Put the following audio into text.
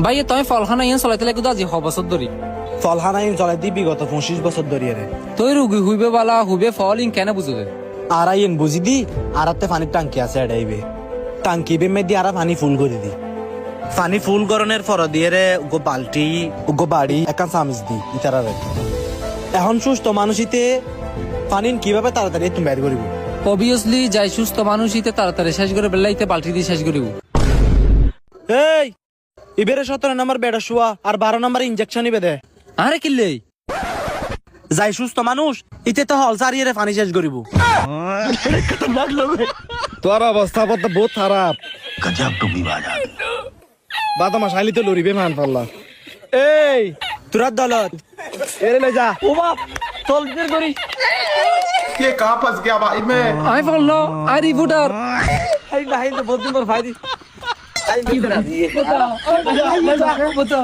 ভাই তুমি ফলখানা ইয়ে চলাইতে লাগি তো আজি বছর ধরি ফলহানা ইন চলাই দি বিগত 25 বছর ধরিয়ে রে। তুই রুগী হইবে বালা হুবে ফল ইন কেন বুঝবে আর আইন বুঝি দি আর আতে পানির টাঙ্কি আছে এডাইবে টাঙ্কি বে মেদি আর পানি ফুল করে দি পানি ফুল করনের পর দিয়ে রে গো বালতি গো বাড়ি একান সামিজ দি ইতারা রে। এখন সুস্থ মানুষিতে পানি কিভাবে তাড়াতাড়ি তুমি বের করিব? অবভিয়াসলি যাই সুস্থ মানুষ ইতে তাড়াতাড়ি শেষ করে বেলাইতে বালতি দিয়ে শেষ করিব। এই ইবেরে 17 নম্বর বেডা শুয়া আর 12 নম্বর ইনজেকশন ইবে দে। আরে কিল্লে যাই সুস্থ মানুষ ইতে তো হল সারিয়ে রে পানি শেষ করিব। খতরনাক লোক তোর অবস্থা তো বহুত খারাপ। गजब तुम भी बाजार বাদামা শাইলি তো লরিবে মান পাল্লা। এই তোরা দলত এরে লে যা। ও বাপ চল বের করি ये कहाँ फंस गया भाई मैं আমি বললো আর রিপোর্টার এই না এই তো বহুত দিন পর ফাইদি আই কি করা দিয়ে বতা বতা